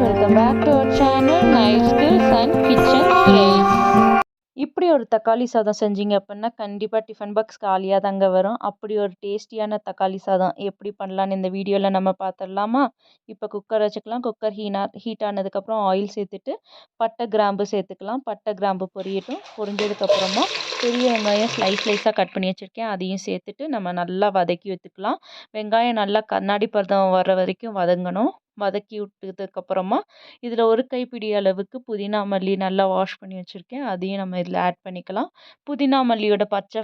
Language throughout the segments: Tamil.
welcome back to our channel Nice Skills and Kitchen Trays. இப்படி ஒரு தக்காளி சாதம் செஞ்சீங்க அப்படின்னா கண்டிப்பாக டிஃபன் பாக்ஸ் காலியாக தாங்க வரும். அப்படி ஒரு டேஸ்டியான தக்காளி சாதம் எப்படி பண்ணலான்னு இந்த வீடியோவில் நம்ம பார்த்துடலாமா? இப்போ குக்கர் வச்சுக்கலாம். குக்கர் ஹீட் ஆனதுக்கப்புறம் ஆயில் சேர்த்துட்டு பட்டை கிராம்பு சேர்த்துக்கலாம். பட்டை கிராம்பு பொரியட்டும். பொரிஞ்சதுக்கப்புறமா பெரிய வெங்காயம் ஸ்லைஸாக கட் பண்ணி வச்சுருக்கேன், அதையும் சேர்த்துட்டு நம்ம நல்லா வதக்கி எடுத்துக்கலாம். வெங்காயம் நல்லா கண்ணாடி பதம் வர வரைக்கும் வதங்கணும். வதக்கி விட்டதுக்கப்புறமா இதில் ஒரு கைப்பிடி அளவுக்கு புதினா மல்லி நல்லா வாஷ் பண்ணி வச்சுருக்கேன், அதையும் நம்ம இதில் ஆட் பண்ணிக்கலாம். புதினா மல்லியோட பச்சை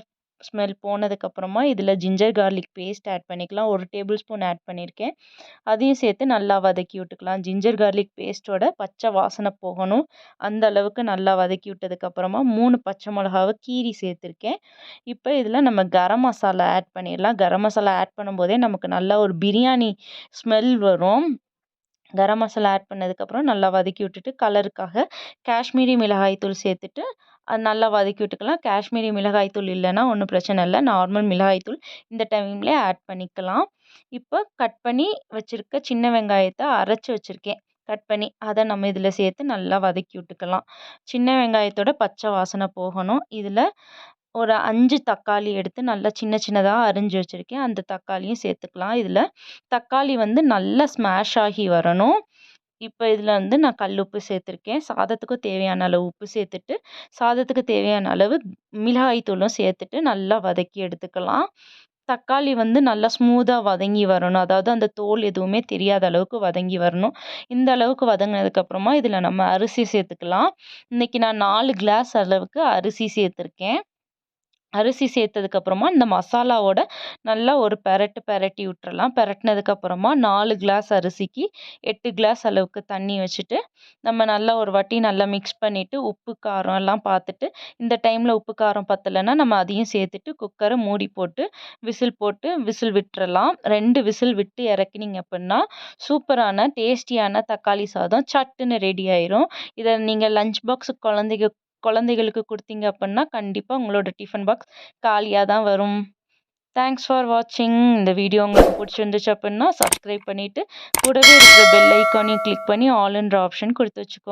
ஸ்மெல் போனதுக்கப்புறமா இதில் ஜிஞ்சர் கார்லிக் பேஸ்ட் ஆட் பண்ணிக்கலாம். 1 டேபிள் ஸ்பூன் ஆட் பண்ணியிருக்கேன், அதையும் சேர்த்து நல்லா வதக்கி விட்டுக்கலாம். ஜிஞ்சர் கார்லிக் பேஸ்ட்டோட பச்சை வாசனை போகணும், அந்த அளவுக்கு நல்லா வதக்கி விட்டதுக்கப்புறமா 3 பச்சை மிளகாவை கீரி சேர்த்துருக்கேன். இப்போ இதில் நம்ம கரம் மசாலா ஆட் பண்ணிடலாம். கரம் மசாலா ஆட் பண்ணும்போதே நமக்கு நல்லா ஒரு பிரியாணி ஸ்மெல் வரும். கரம் மசாலா ஆட் பண்ணதுக்கப்புறம் நல்லா வதக்கி விட்டுட்டு கலருக்காக காஷ்மீரி மிளகாய் தூள் சேர்த்துட்டு அது நல்லா வதக்கி விட்டுக்கலாம். காஷ்மீரி மிளகாய் தூள் இல்லைன்னா ஒன்றும் பிரச்சனை இல்லை, நார்மல் மிளகாய் தூள் இந்த டைம்லேயே ஆட் பண்ணிக்கலாம். இப்போ கட் பண்ணி வச்சுருக்க சின்ன வெங்காயத்தை அரைச்சி வச்சுருக்கேன் கட் பண்ணி, அதை நம்ம இதில் சேர்த்து நல்லா வதக்கி விட்டுக்கலாம். சின்ன வெங்காயத்தோட பச்சை வாசனை போகணும். இதில் ஒரு 5 தக்காளி எடுத்து நல்லா சின்ன சின்னதாக அரிஞ்சு வச்சுருக்கேன், அந்த தக்காளியும் சேர்த்துக்கலாம். இதில் தக்காளி நல்லா ஸ்மாஷ் ஆகி வரணும். இப்போ இதில் நான் கல்லுப்பு சேர்த்துருக்கேன். சாதத்துக்கும் தேவையான அளவு உப்பு சேர்த்துட்டு சாதத்துக்கு தேவையான அளவு மிளகாய் தூளும் சேர்த்துட்டு நல்லா வதக்கி எடுத்துக்கலாம். தக்காளி நல்லா ஸ்மூத்தாக வதங்கி வரணும், அதாவது அந்த தோல் எதுவுமே தெரியாத அளவுக்கு வதங்கி வரணும். இந்த அளவுக்கு வதங்கினதுக்கப்புறமா இதில் நம்ம அரிசி சேர்த்துக்கலாம். இன்றைக்கி நான் 4 கிளாஸ் அளவுக்கு அரிசி சேர்த்துருக்கேன். அரிசி சேர்த்ததுக்கப்புறமா இந்த மசாலாவோட நல்லா ஒரு பெரட்டி விட்டுறலாம். பெரட்டினதுக்கப்புறமா 4 கிளாஸ் அரிசிக்கு 8 கிளாஸ் அளவுக்கு தண்ணி வச்சுட்டு நம்ம நல்லா ஒரு வாட்டி நல்லா மிக்ஸ் பண்ணிவிட்டு உப்பு காரம் எல்லாம் பார்த்துட்டு, இந்த டைமில் உப்பு காரம் பத்தலைன்னா நம்ம அதையும் சேர்த்துட்டு குக்கரை மூடி போட்டு விசில் விட்டுறலாம். 2 விசில் விட்டு இறக்கினீங்க அப்படின்னா சூப்பரான டேஸ்டியான தக்காளி சாதம் சட்டுன்னு ரெடி ஆயிரும். இதை நீங்கள் லஞ்ச் பாக்ஸு குழந்தைகளுக்கு கொடுத்தீங்க அப்படின்னா கண்டிப்பாக உங்களோட டிஃபன் பாக்ஸ் காலியாக தான் வரும். தேங்க்ஸ் ஃபார் வாட்சிங். இந்த வீடியோ உங்களுக்கு பிடிச்சிருந்துச்சு அப்படின்னா சப்ஸ்கிரைப் பண்ணிவிட்டு கூடவே இருக்கிற பெல் ஐக்கானையும் கிளிக் பண்ணி ஆல்ன்ற ஆப்ஷன் கொடுத்து வச்சுக்கோங்க.